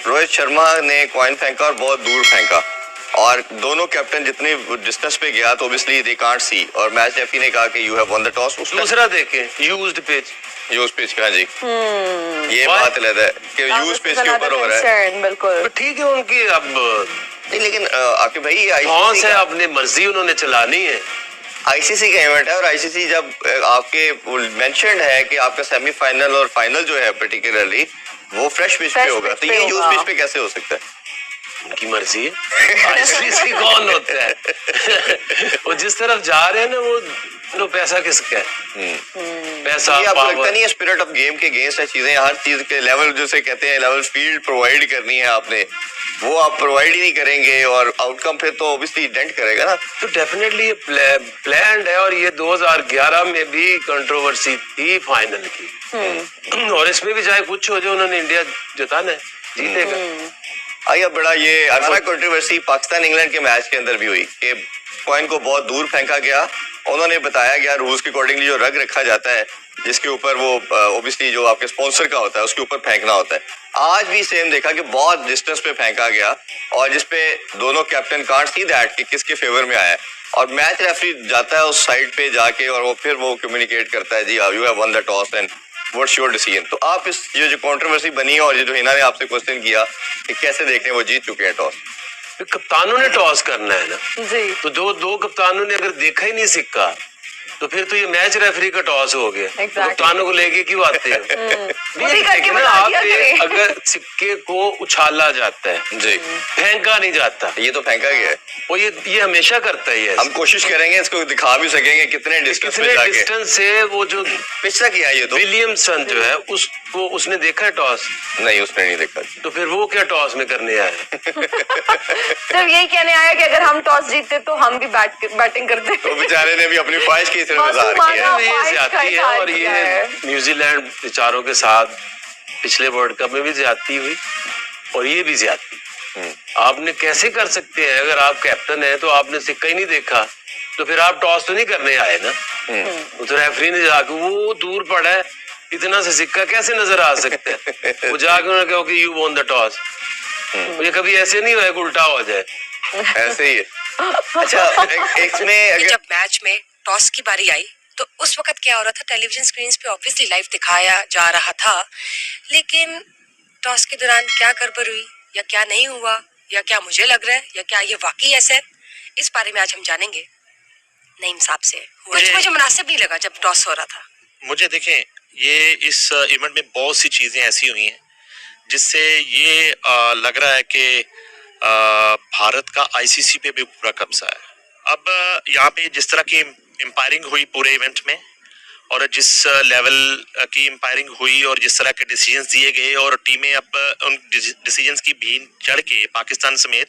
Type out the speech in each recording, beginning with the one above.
रोहित शर्मा ने कॉइन फेंका और बहुत दूर फेंका, और दोनों कैप्टन जितने डिस्टेंस पे गया तो ऑब्वियसली दे कांट सी, और मैच रेफरी ने कहा कि you have won the toss. दूसरा देखें यूज्ड पिच, यूज पिच का जी, ये बात अलग है कि यूज पिच के ऊपर हो रहा है। बिल्कुल ठीक है उनकी अब नहीं, लेकिन आपके भाई कौन से अपनी मर्जी उन्होंने चलानी है। आईसीसी का इवेंट है, और आईसीसी जब आपके मेंशन्ड है कि आपका सेमीफाइनल और फाइनल जो है पर्टिकुलरली वो फ्रेश पिच पे होगा, तो ये यूज पिच पे कैसे हो सकता है? उनकी मर्जी है। आईसीसी कौन होता है? वो जिस तरफ जा रहे हैं ना वो पैसा किसका है? पैसा आपको लगता नहीं है स्पिरिट ऑफ गेम के अगेंस्ट है चीजें? हर चीज के लेवल जैसे कहते हैं लेवल फील्ड प्रोवाइड करनी है आपने, वो आप प्रोवाइड ही नहीं करेंगे और आउटकम फिर तो ऑब्वियसली डेंट करेगा ना। तो डेफिनेटली ये प्लान्ड है, और ये 2011 में भी कंट्रोवर्सी थी फाइनल की, और इसमें भी चाहे कुछ हो जाए उन्होंने इंडिया जिताना है, जीतेगा। आइए बड़ा ये अगला कंट्रोवर्सी पाकिस्तान इंग्लैंड के मैच के अंदर भी हुई कि कॉइन को बहुत दूर फेंका गया। उन्होंने बताया गया रूल्स के अकॉर्डिंगली जो रग रखा जाता है जिसके ऊपर वो ऑब्वियसली जो आपके स्पॉन्सर का होता है उसके ऊपर फेंकना होता है, आज भी सेम देखा कि बहुत डिस्टेंस पे फेंका गया, और जिसपे दोनों कैप्टन कांट सी दैट कि किसके फेवर में आया है, और मैच रेफरी जाता है उस साइड पे जाके और वो फिर वो कम्युनिकेट करता है जी you have won the toss and what's your decision. तो आप इस ये जो कंट्रोवर्सी बनी है और ये जो हिना ने आपसे क्वेश्चन किया कि कैसे देख रहे हैं, वो जीत चुके हैं टॉस, कप्तानों ने टॉस करना है ना जी। तो दो कप्तानों ने अगर देखा ही नहीं सिक्का तो फिर तो ये मैच रेफरी का टॉस हो गया। exactly. कप्तानों को लेके क्यों आते हैं? आप अगर सिक्के को उछाला जाता है जी, फेंका नहीं जाता, ये तो फेंका गया है, वो ये हमेशा करता है। हम कोशिश करेंगे इसको दिखा भी सकेंगे कितने डिस्टेंस से वो जो पिछला किया ये तो विलियमसन जो है उसने देखा है टॉस? नहीं, उसने नहीं देखा। तो फिर वो क्या टॉस में करने आया? सिर्फ यही कहने आया कि अगर हम टॉस जीतते तो हम भी बैटिंग करते। तो बेचारे ने भी अपनी ख्वाहिश की तरफ इज़हार किया है। ये ज्यादती है, और ये न्यूजीलैंड बेचारों के साथ पिछले वर्ल्ड कप में भी ज्यादती हुई, और ये भी ज्यादती। आपने कैसे कर सकते हैं? अगर आप कैप्टन है तो आपने सिक्का ही नहीं देखा तो फिर आप टॉस तो नहीं करने आए ना। तो रेफरी ने जाके वो दूर पड़ा है इतना से सिक्का कैसे नजर आ सकता है? वो जाके उन्होंने कहा कि यू वॉन द टॉस। ये कभी ऐसे नहीं हुआ कि उल्टा हो जाए, ऐसे ही है। अच्छा, इसमें जब मैच में टॉस की बारी आई तो उस वक्त क्या हो रहा था, टेलीविजन स्क्रीन पे ऑब्वियसली लाइव दिखाया जा रहा था, लेकिन टॉस के दौरान क्या गड़बड़ हुई या क्या नहीं हुआ, या क्या मुझे लग रहा है, या क्या ये वाकई ऐसा है, इस बारे में आज हम जानेंगे नईम साहब से। कुछ मुझे मुनासिब नहीं लगा जब टॉस हो रहा था। मुझे देखें, ये इस इवेंट में बहुत सी चीजें ऐसी हुई हैं जिससे ये लग रहा है कि भारत का आईसीसी पे भी पूरा कब्जा है। अब यहाँ पे जिस तरह की एम्पायरिंग हुई पूरे इवेंट में, और जिस लेवल की एम्पायरिंग हुई और जिस तरह के डिसीजंस दिए गए, और टीमें अब उन डिसीजंस की भीड़ चढ़ के पाकिस्तान समेत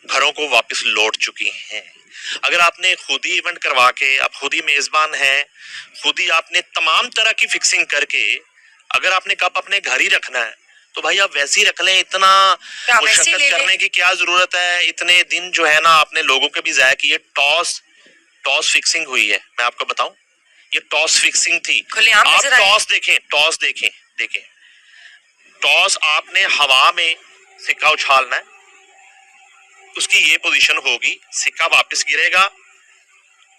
घरों को वापस लौट चुकी हैं। अगर आपने खुद ही इवेंट करवा के, आप खुद ही मेजबान हैं, खुद ही आपने तमाम तरह की फिक्सिंग करके अगर आपने कप अपने घर ही रखना है तो भाई आप वैसे ही रख लें। इतना मुशक्कत करने की क्या जरूरत है? इतने दिन जो है ना आपने लोगों के भी जाया कि ये टॉस फिक्सिंग हुई है। मैं आपको बताऊं, ये टॉस फिक्सिंग थी। आप टॉस देखें टॉस आपने हवा में सिक्का उछालना है, उसकी ये पोजीशन होगी, सिक्का वापस गिरेगा,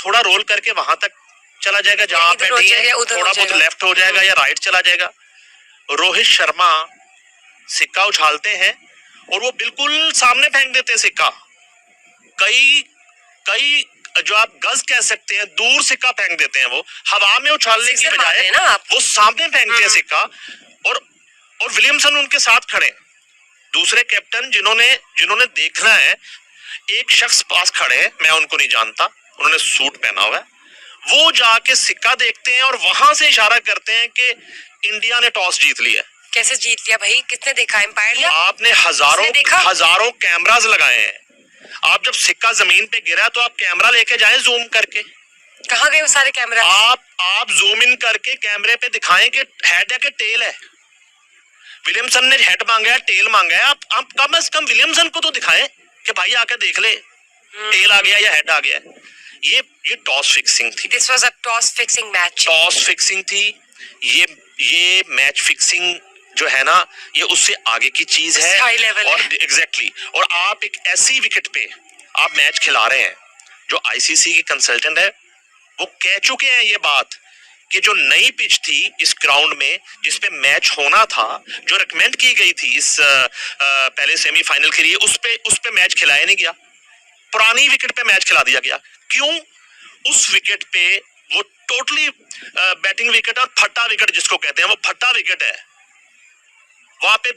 थोड़ा रोल करके वहां तक चला जाएगा जहां आप बैठी है, थोड़ा बहुत लेफ्ट हो जाएगा या राइट चला जाएगा। रोहित शर्मा सिक्का उछालते हैं और वो बिल्कुल सामने फेंक देते हैं सिक्का, कई जो आप गज कह सकते हैं दूर सिक्का फेंक देते हैं। वो हवा में उछालने की बजाय वो सामने फेंकते हैं सिक्का, और विलियमसन उनके साथ खड़े, दूसरे कैप्टन जिन्होंने देखना है, एक शख्स पास खड़े हैं, मैं उनको नहीं जानता, उन्होंने सूट पहना हुआ है, वो जाके सिक्का देखते हैं और वहां से इशारा करते हैं कि इंडिया ने टॉस जीत लिया। कैसे जीत लिया भाई? किसने देखा? एम्पायर आपने हजारों कैमरास लगाए हैं। आप जब सिक्का जमीन पे गिरा तो आप कैमरा लेके जाएं जूम करके। कहाँ गए वो सारे कैमरा? आप जूम इन करके कैमरे पे दिखाएं कि हेड है कि टेल है। विलियमसन ने हेड मांगा है, टेल मांगा है, आप कम से कम विलियमसन को तो दिखाएं कि भाई आके देख ले टेल आ गया या हेड आ गया। ये टॉस फिक्सिंग थी। This was a toss fixing match. Toss fixing थी। ये मैच फिक्सिंग जो है ना ये उससे आगे की चीज है हाई लेवल और है। एग्जैक्टली और आप एक ऐसी विकेट पे आप मैच खिला रहे हैं जो आईसीसी की कंसल्टेंट है वो कह चुके हैं ये बात कि जो नई पिच थी इस ग्राउंड में जिसपे मैच होना था जो रिकमेंड की गई थी इस पहले सेमीफाइनल के लिए उस पे मैच खिलाया नहीं गया, पुरानी विकेट पे मैच खिला दिया गया। क्यों? उस विकेट पे वो टोटली बैटिंग विकेट और फट्टा विकेट जिसको कहते हैं वो फट्टा विकेट है, वहां पे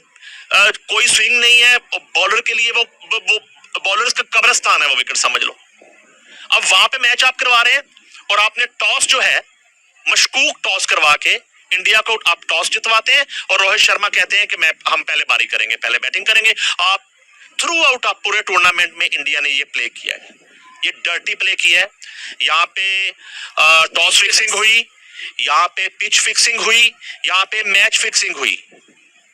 कोई स्विंग नहीं है, बॉलर के लिए वो बॉलर्स का कब्रिस्तान है वो विकेट समझ लो। अब वहां पे मैच आप करवा रहे हैं और आपने टॉस जो है मशकूक टॉस करवा के इंडिया को आप टॉस जितवाते हैं और रोहित शर्मा कहते हैं कि हम पहले बारी करेंगे, पहले बैटिंग करेंगे। आप थ्रू आउट आप पूरे टूर्नामेंट में इंडिया ने ये प्ले किया है, ये डर्टी प्ले किया है। यहाँ पे टॉस फिक्सिंग हुई, यहाँ पे पिच फिक्सिंग हुई, यहाँ पे मैच फिक्सिंग हुई,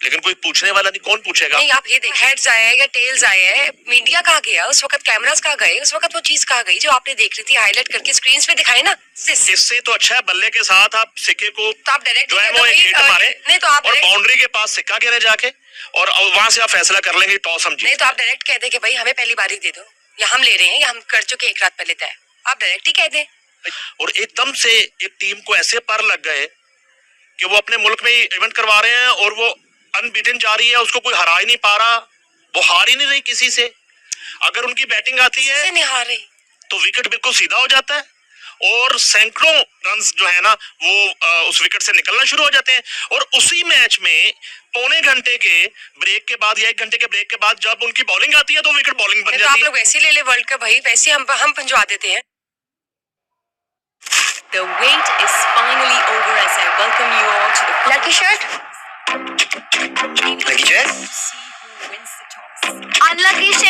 लेकिन कोई पूछने वाला नहीं। कौन पूछेगा? नहीं, आप ये देख, हेड्स आए हैं या टेल्स आए हैं, मीडिया कहाँ गया उस वक्त, कैमरास कहाँ गए उस वक्त, वो चीज कहाँ गई जो आपने देख रही थी, हाईलाइट करके स्क्रीन पे दिखाई ना। इससे तो अच्छा है बल्ले के साथ आप सिक्के को तो आप डायरेक्ट जो है वो एक हिट मारे नहीं तो आप और बाउंड्री के पास सिक्का गिरे जाके और वहां से आप फैसला कर लेंगे टॉस हम नहीं जीत। तो आप डायरेक्ट कह दें कि भाई हमें पहली बारी दे दो, या हम ले रहे हैं या हम कर चुके एक रात पहले तय, आप डायरेक्ट ही कह दें। और एकदम से एक टीम को ऐसे पर लग गए कि वो अपने मुल्क में इवेंट करवा रहे हैं और वो अनबीटन जा रही है, उसको कोई हरा ही नहीं पा रहा, वो हार ही नहीं रही किसी से। अगर उनकी बैटिंग आती है नहीं हार रही तो विकेट बिल्कुल सीधा हो जाता है और सैकड़ों रन्स जो है ना वो उस विकेट से निकलना शुरू हो जाते हैं। और उसी मैच में पौने घंटे के ब्रेक के बाद या 1 घंटे के ब्रेक के बाद जब उनकी बॉलिंग आती है तो विकेट बॉलिंग बन तो जाती आप है। लोग वैसे ही ले ले वर्ल्ड कप भाई, वैसे हम पंजवा देते हैं। The wait is finally over as I welcome you all to the lucky shirt, lucky chair, see who wins the toss. Unlucky शेर।